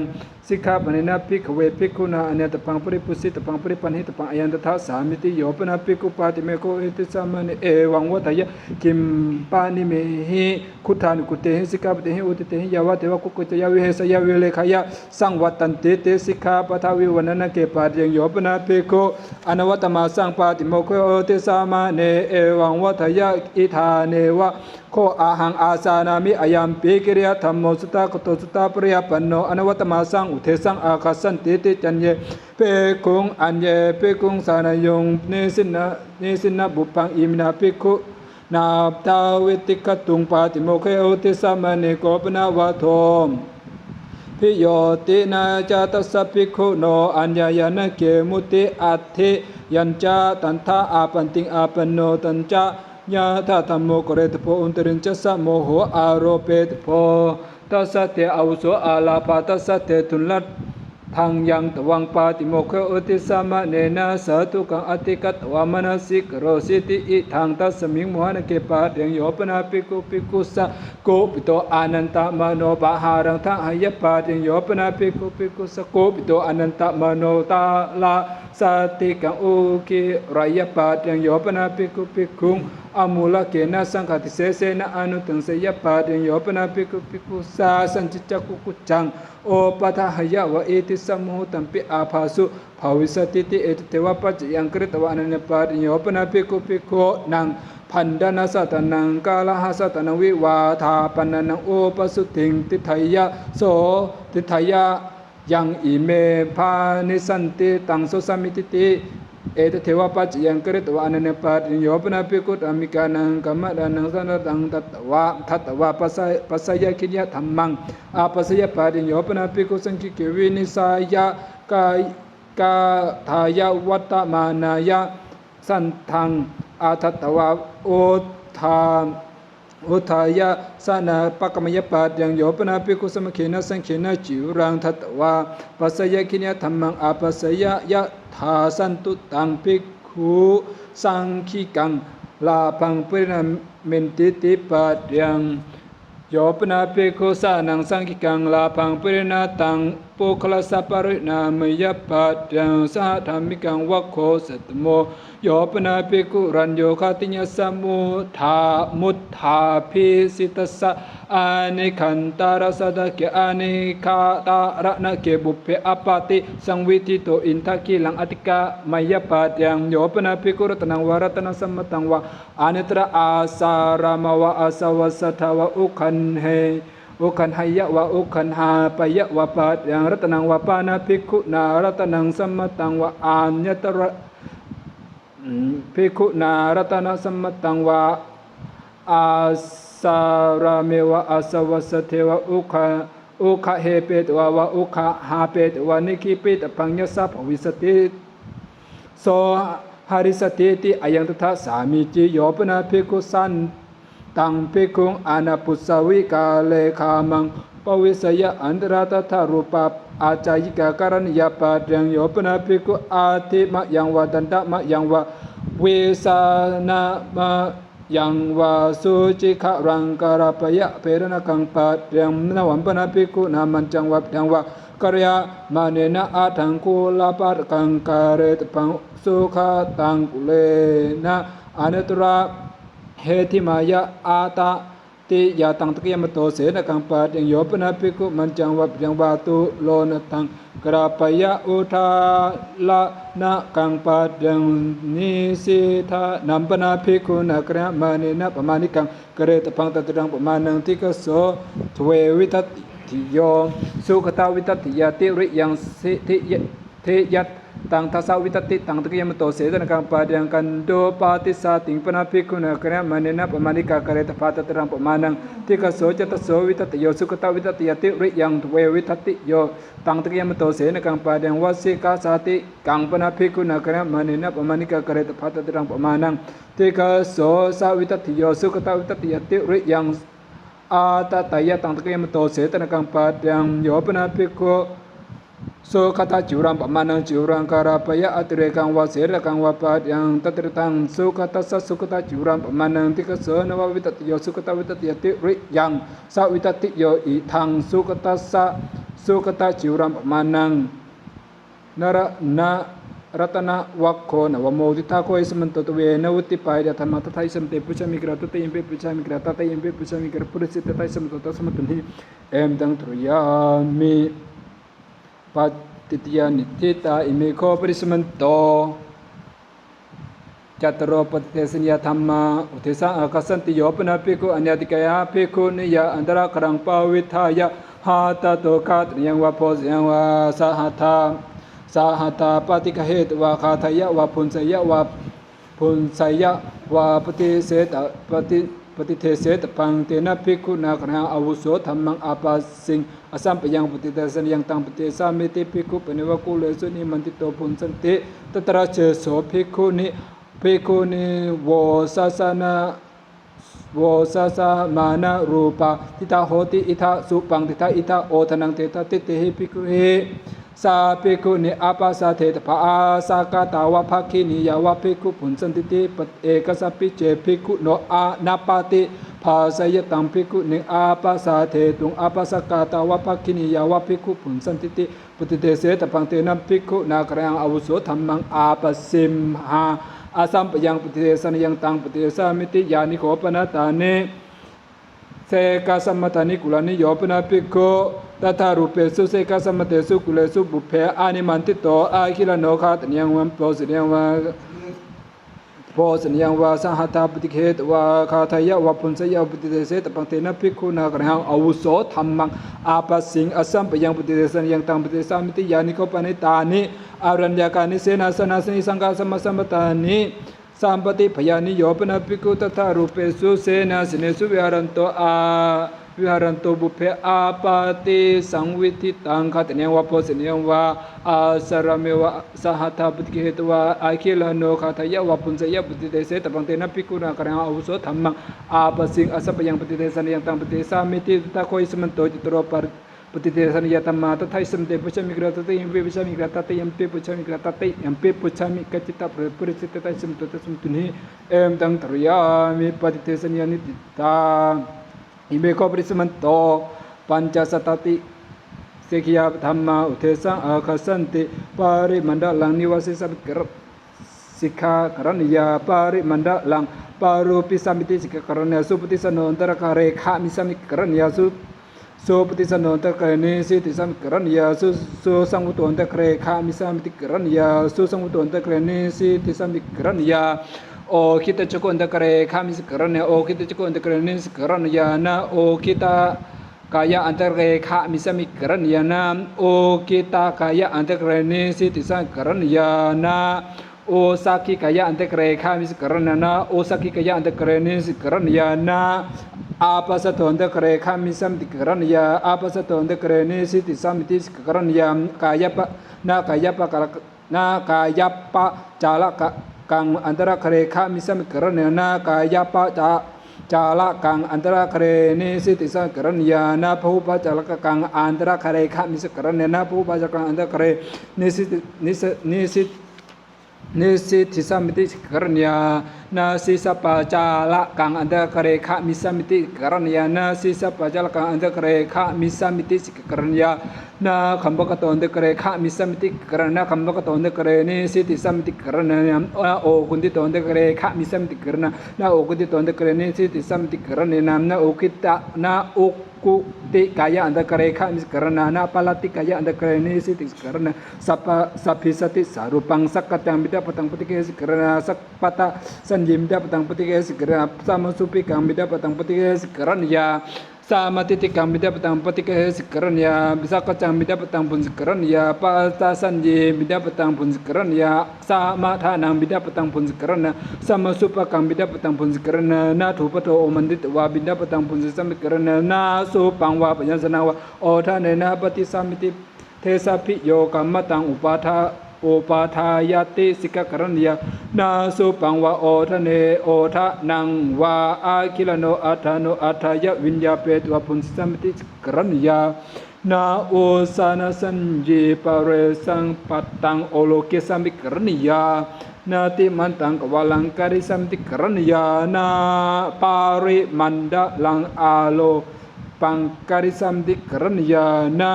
สิกขาปนินาภิกขเวภิกขุนาอเนตปังปริพุสิตปังปริปันหิตปังอยันตถาสามิติโยปนาภิกขุปาติเมโกอิติสามะเนเอวังวัฏยะกิมปานิเมหิคุทานุกุเตหิสิกขาปเตหิอุติเตหิยาวะเทวะกุกุจยะวิเหสยะวิเลขยะสังวัตตันติเตสิกขาปทาวิวันนะเกปาติยังโยปนาภิกขุอนวัตมาสังปาติโมโคติสามะเนเอวังวัฏยะอิธาเนวะโคอาหังอาสานามิอายัมปิกิริยธรรมโมสุตตะกโตสุตตะปริยปันโนอนวัตมาสังอุเทสังอาคาสันติติจันเยเปกุงอัญเยเปกุงสานายงเนสินะบุปังอิมินาภิกขุนาตาเวติกตุงปาติโมเคโอติสามะเนโกปนาวะโทพิโยตินาจาตัสสะภิกขุโนอัญญายนะเกมุติอัตถิยัญจาตันทาอาปันติงอาปันโนตัญจายะธาธัมโมกเรตโพอุนตรินจัสสะโมโหอารโปตโพตัสสะเตอาวุโสอาลาภาตัสสะเตทุลลัตทังยังตวังปาติโมเคอุติสามะเนนะสาธุกังอติกัตวามนัสสิกโรสิติอิทังตัสมิงโมหะนะเกปาเดงโยปนาภิกขุภิกขุสะโกปิโตอานันตมโนปะหารังทังหยปาเดงโยปนาภิกขุภิกขุสะโกปิโตอานันตมโนตาลาสติกังอุกิรายปาเดงโยปนาภิกขุภิกขุอมูลเกนะสังฆติเสเสนะอนุตังเสยปาเดงโยปนาภิกขุภิกขุสาสัญจิจักกุกุจังโอปัฏฐายะวะเอติสัมโมตัมปิอาภาสุภาวิสติติเอติเทวะปัจยังกฤตวะอนันปาเดงโยปนาภิกขุภิกขุนังพันดานาสัตนังกาลหัสตนังวิวาทาปนังโอปสุติงติทายะโสติทายะยังอิเมภานิสันติตังโสสมิติติเอตเทวะปัจยังกฤตวะอนันปาเดงโยปนาภิกขุอมิกานังกัมมะดานังสันตังตัตวะปัสสยะคิญญะธัมมังอาปัสสยะปาเดงโยปนาภิกขุสังคิเกวินิสายะก กาทายวัตมานายะสันทังอาทัตตวะอุทายะสนาปกมยปัดยังโยปนาภิกขุสมเขนะสังเขนะจิวรังทัตตวะปัสสยะคิเนธรรมังอาปัสสยะยะทาสันตุตังภิกขุสังขิกังลาพังปรินาเมนติติปัดยังโยปนาภิกขุสานังสังขิกังลาพังปรินาตังปุคลสัปปรินามยปัดยังสหธรรมิกังวัคโคสัตโมโยปนาภิกขุรัญโยคติญสมุมุทธาภิสิตสะอานิคันตารสดะเกอานิคาตาระนะเกบุพเพอปาติสังวิทิโตอินทกิลังอติกามยปัดยังโยปนาภิกขุรัตนังวรัตนังสัมมตังวะอานิตระอาสารามวะอาสวัสสทาวะอุคันเฮอุคันหายะวะอุคันหาปยะวะปัดยังรัตนังวะปานาภิกขุนารัตนังสัมมตังวะอาญตระภิกขุนารัตนะสัมมตังวะอาสารามวะอาสวัสเทวะอุคะเฮเปตวะวะอุคะหาเปตวะนิคิปิตปัญญสัพวิสติโสหริสติติอายังตถาสามิจิโยปนาภิกขุสันตังภิกขุอนาปุสสวิกาเลขามังปวิสยะอันตระตถารูปะอาจายิกาการณิยปัดยังโยปนาภิกขุอาทิมะยังวะดันดะมะยังวะเวสานามะยังวะสุจิขรังการปยะเพรณกังปัดยังนวัมปนาภิกขุนามันจังวะยังวะกริยามาเนนะอาทังกุลาปัดกังการเรตปังสุขตังกุเลนะอนัตระเฮติมายะอาตาติยาตังตะเกียมโตเสนกังปัดยังโยปนาภิกขุมันจังวะยังวะตุโลนตังกราปยะอุทาละนะกังปัดยังนิสิทานัมปนาภิกขุนักระมานินะปมานิกังกเรตปังตตรังปมานังทิกโสทเววิทัติโยสุขตาวิทัติยาติริยังสิทิยัตตังทัสสาวิตติตังตะเกียมโตเสดนกังปายังกันโดปาติสาติงปนาภิกขุนักระมานินะปมานิกากเรตปาตตรังปมานังทิกโสจตโสวิทัติโยสุขตาวิทัติยาติริยังทเววิทัติโยตังตะเกียมโตเสนกังปายังวสิกาสาติกังปนาภิกขุนักระมานินะปมานิกากเรตปาตตรังปมานังทิกโสสาวิทัติโยสุขตาวิทัติยาติริยังอาตตายะตังตะเกียมโตเสตนกังปายังโยปนาภิกขุโสคตาจิวรังปมานังจิวรังการาปยะอัตเรกังวาเสรกังวาปายังตัตริตังสุขตัสสะสุขตาจิวรังปมานังติกโสนววิตติโยสุขตาวิตติยติริยังสาวิตติโยอิทังสุขตัสสะสุขตาจิวรังปมานังนระนะรัตนะวัคโคนวโมทิตาโคอิสมันตตเวนวุติปายะธรรมะตถาอิสมเตปุชามิกราตุเตยิมเปปุชามิกราตตะยิมเปปุชามิกราปุริสิตตะอิสมตตะสมตันหิเอมตังตรยามิปัตติตยานิทิตาอิเมโคปริสมันโตจัตโรปฏิเทสนิยธรรมะอุเทสะอาคัสสันติโยปนาภิกขุอัญญาติกายะภิกขุนิยะอันตระกรังปาวิทายะหาตโตคัตยังวะโพสยังวะสหทาสหตาปฏิกเหตุวาคาทายะวาพุนสยะวาพุนสยะวาปฏิเสตปฏิเทเสตปังเตนะภิกขุนาคราอาวุโสธรรมังอาปาสิงอสัมปยังปฏิเทสนยังตังปฏิสามิติภิกขุปนิวกุเลสุนิมันติโตพุนสันติตตระเชโสภิกขุนิโวสัสนาโวสัสมานะรูปะทิตาโหติอิทาสุปังทิตาอิทาโอทนังเตตติเตหิภิกขุสาภิกขุนิอาปาสาเทตภาอาสากาตาวะภาคินิยาวะภิกขุปุนสันติติปเอกสัพพิเจภิกขุโนอานาปาติภาสยตังภิกขุนิอาปาสาเทตุงอาปาสกาตาวะภาคินิยาวะภิกขุปุนสันติติปฏิเทเสตปังเตนะภิกขุนาครังอาวุโสธรรมังอาปสิมหาอาสัมปยังปฏิเทสนยังตังปฏิเทสามิติยานิโขปนาตานิเสกสัมมตานิกุลานิโยปนาภิกขุตถารูปสุเสกสัมมเตสุกุเลสุบุพเพอานิมันติโตอาคิลโนคาตเนียงวันโพสเนียงวาสหัตถาปฏิเขตวาคาทายะวาปุนสยะปฏิเทเสตปังเตนะภิกขุนาครังอาวุโสธรรมังอาปัสสิงอสัมปยังปฏิเทสนยังตังปฏิสามิติยานิโคปนิตานิอารัญญากานิเสนาสนาสนิสังฆสัมมสัมปตานิสัมปติพยานิโยปนาภิกขุตถารูปสุเสนาสเนสุวิหารันโตอา วิหารันตุบุเพอาปาติสังวิธิตังขัตเนวะโพสเนวะอาสรเมวะสหัตถปุติเหตุวะอาคิลโนขัตยะวะปุญจยะปุติเตเสตบังเตนะภิกขุนาคารังอาวุโสธรรมังอาปสิงอสัพยังปุติเตสันยังตังปุติสามิติตะโคอิสมันโตจิตโรปาปุติเตสันยะตัมมาตถาอิสมเตปุชมิกราตติยัมปิปุชมิกราตติยัมปิปุชมิกราตติยัมปิปุชมิกจิตตปุริสิตตะอิสมโตตะสมตุนิเอมตังตรยามิปฏิเตสันยานิติตาอิเมโคปริสมันโตปัญจสัตติเสกิยาธรรมาอุเทสังอาคาสันติปาริมันดาลังนิวาสิสัพกรสิกขากรณียาปาริมันดาลังปารุปิสัมมิติสิกขากรณียาสุปฏิสนนตระคาเรขามิสัมมิกรณียาสุปฏิสนนตระคาเนสิติสัมมิกรณียาสุสังวุตโตนตระคาเรขามิสัมมิติกรณียาสุสังวุตโตนตระคาเนสิติสัมมิกรณียาโอคิตาจโกนตะกะเรขามิสกรณะโอคิตาจโกนตะกะเรนิสกรณยานะโอคิตากายะอันตะเรขามิสมิกรณยานะโอคิตากายะอันตะกะเรนิสิติสังกรณยานะโอสักขิกายะอันตะกะเรขามิสกรณะนะโอสักขิกายะอันตะกะเรนิสกรณยานะอาปัสสะโตอันตะกะเรขามิสัมติกรณยาอาปัสสะโตอันตะกะเรนิสิติสัมมิติสกรณยากายะปะนะกายะปะนะกายะปะจาละกะกังอันตระคเรขามิสัมกรณยานากายปะจาละกังอันตระคเรนิสิติสังกรณยานาภูปจาละกังอันตระคเรขามิสกรณยานาภูปจาละกังอันตระคเรนิสิติสัมมิติกรณยานาสิสปะจาละกังอันตระคเรขามิสัมมิติกรณยานาสิสปะจาละกังอันตระคเรขามิสัมมิติกรณยานาคัมภกโตอันตระคเรขามิสัมมิติกรณนาคัมภกโตอันตระคเรนิสิติสัมมิติกรณยานาโอกุนติโตอันตระคเรขามิสัมมิติกรณนาโอกุนติโตอันตระคเรนิสิติสัมมิติกรณยานาโอคิตะนาอุกุติกายะอันตระคเรขามิสกรณนาปาลติกายะอันตระคเรนิสิติกรณสัพพิสติสารุปังสักกตังบิดาปตังปฏิเกสิกรณสักปตะสัญญิมบิดาปตังปฏิเกสิกรณสามสุปิกังบิดาปตังปฏิเกสิกรณยาสามาติติกังบิดาปตังปฏิเกสิกรณยาบิสักจังบิดาปตังปุญสกรณยาปัสตาสัญญิบิดาปตังปุญสกรณยาสามาทานังบิดาปตังปุญสกรณสามสุปกังบิดาปตังปุญสกรณนาทุปโตโอมันติตวาบิดาปตังปุญสสัมมิกรณนาสุปังวาปัญญสนาวะโอทาเนนะปฏิสัมมิติเทสะพิโยกัมมตังอุปาทายติสิกขกรณียนาสุปังวะโอทะเนโอทะนังวาอาคิลโนอัฏฐโนอัฏฐยวิญญาเปตวะพุนสัมมิติกรณียนาโอสานะสัญญีปะเรสังปัตตังโอโลเกสัมมิกรณียนาติมันตังกวาลังการิสัมมิติกรณียนาปาริมันดาลังอาโลปังการิสัมมิติกรณียนา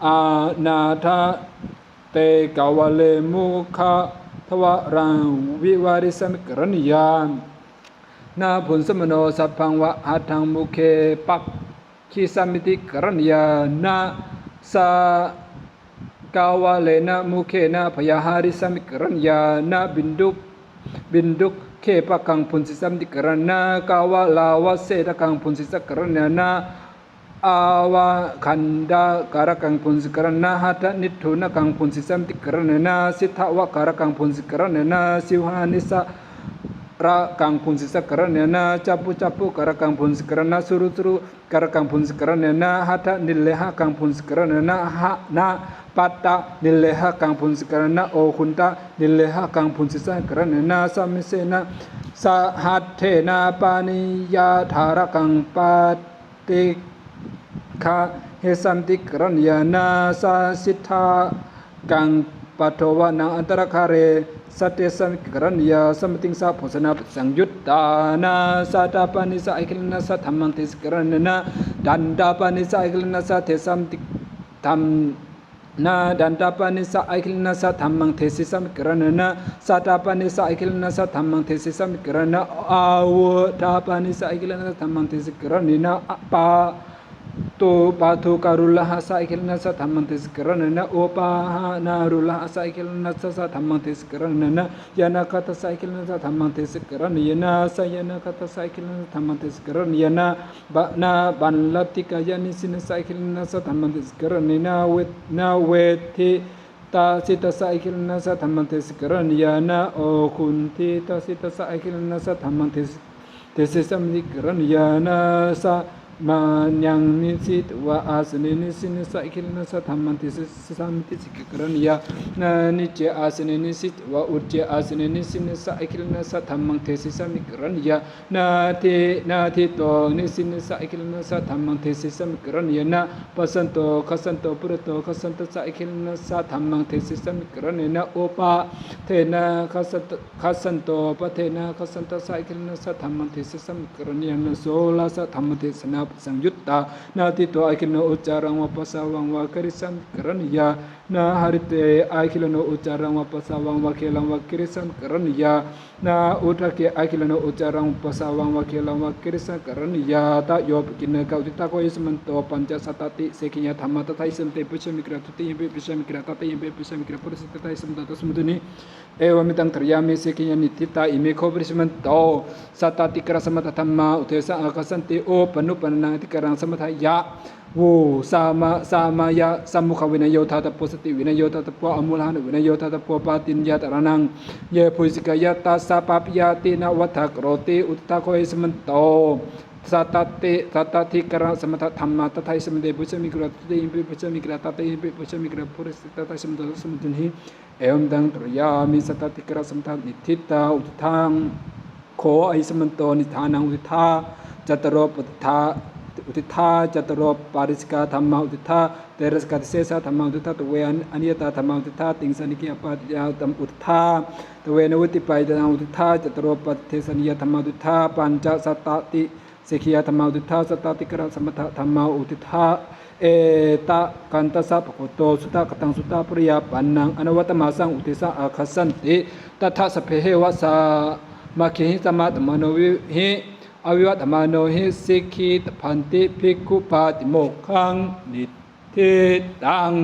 อานาทาเตกาวเลมุขะทวารังวิวาริสัมมิกรณียานาผลสมโนสัพพังวะหัตถังมุเคปักขิสัมมิติกรณียานาสากาวเลนะมุเคนะพยาหาริสัมมิกรณียานาบินดุกเคปักังพุนสิสัมมิติกรณากาวลาวะเสตกังพุนสิสักกรณียนาอาวาคันดาการกังพุนสิกรณาหัตนิทุนกังพุนสิสัมติกรณนาสิทธวะการกังพุนสิกรณนาสิวหานิสระกังพุนสิสักกรณนาจัปุการกังพุนสิกรณาสุรุการกังพุนสิกรณนาหัตนิเลหะกังพุนสิกรณนาหะนาปัตตะนิเลหะกังพุนสิกรณาโอคุนตะนิเลหะกังพุนสิสักกรณนาสัมมิเสนะสหัตเทนาปานิยาธารกังปาติคาเฮสัมติกรณียนาสาสิทธากังปัทวานังอันตรคาเรสัตเตสัมกรณียสัมติงสาโพสนาสังยุตตานาสัตตาปานิสาอิคิลนาสัทธรรมังเทสกรณีนาดันดาปานิสาอิคิลนาสัทเทสัมติธรรมนาดันดาปานิสาอิคิลนาสัทธรรมังเทสิสัมกรณีนาสัตตาปานิสาอิคิลนาสัทธรรมังเทสิสัมกรณีนาอาวตาปานิสาอิคิลนาสัทธรรมังเทสิกรณีนาปาตุปาทุการุลหะสะอิคิลนัสสะธัมมังเทสกรณนะโอปาหานารุลหะสะอิคิลนัสสะธัมมังเทสกรณนะยานาคตสะอิคิลนัสสะธัมมังเทสกรณยนาสยนาคตสะอิคิลนัสธัมมังเทสกรณยนาบะนาบันลติกายานิสินสะอิคิลนัสสะธัมมังเทสกรณนาเวทิตาสิตสะอิคิลนัสสะธัมมังเทสกรณยนาโอคุนติตาสิตสะอิคิลนัสสะธัมมังเทสสัมมิกรณียานาสะ มายังนิสิตวะอาสเนนิสินสะอิคิลนัสสะธรรมันติสามิติสิกกรณียนานิเจอาสเนนิสิตวะอุจเจอาสเนนิสินสะอิคิลนัสสะธรรมังเทสิสามิกรณียนาทิโตนิสินสะอิคิลนัสสะธรรมังเทสิสามิกรณียนะปัสสันโตคัสสันโตปุรโตคัสสันตสะอิคิลนัสสะธรรมังเทสิสามิกรณียนะโอปะเทนะคัสสันโตปะเทนะคัสสันตสะอิคิลนัสสะธรรมังเทสิสามิกรณียนะโสลาสะธรรมเทสนาสังยุตตานาทิโตอิคิลโนอุจจารังวะปัสสาวังวะคริสัมกรณียนาหริเตอิคิลโนอุจจารังวะปัสสาวังวะเคลังวะคริสัมกรณียนาอุทะเกอิคิลโนอุจจารังปัสสาวังวะเคลังวะคริสัมกรณียตะโยปกินกะอุติตะโกอิสมันโตปัญจสัตตติเสกิญญธรรมะตถาอิสัมเตปุชมิกระตุติยมเปปุชมิกระตติยมเปปุชมิกระปุริสตถาอิสัมตตสมุตุนิเอวมิตังทรยามิเสกิญญนิทิตาอิเมโคปริสมันโตสัตตติกระสมัตธรรมะอุเทสะอาคัสสันติโอปนุปนังติกรังสมัทยะโวสามายะสัมมุขวินัยโยธาตโพสติวินัยโยธาตโพอมุลหานุวินัยโยธาตโพปาตินยะตระนังเยปุสิกายะตัสสะปะปิยตินวัฏฐกโรติอุตตะโคอิสมันโตสัตตติกระสมัทธรรมะตถาอิสมันเดปุชมิกระตุติอิมปิปุชมิกระตติอิมปิปุชมิกระปุริสตถาอิสมันโตสมุตุนิเอวมดังตรยามิสัตตติกระสมัทนิทิตาอุทธังโคอิสมันโตนิธานังอุทิธาจัตโรปทธาอุทิธาจัตโรปาริสกาธรรมะอุทิธาเตระสกัติเสสะธรรมะอุทิธาตเวอนิยตาธรรมะอุทิธาติงสนิกิยปาติยาตัมอุทิธาตเวนวุติปัยตังอุทิธาจัตโรปเทสนิยธรรมะอุทิธาปัญจสัตตติเสขียธรรมะอุทิธาสัตตติกระสมัทธรรมะอุทิธาเอตะกันตสัพโคโตสุตะกตังสุตะปริยาปันนังอนุวัตมาสังอุติสะอาคัสสันติตถาสเพเหวะสามาคิหิสมาตมโนวิหิอวิวัตมโนหิสิกขิตพันติภิกขุปาติโมกขังนิทิตัง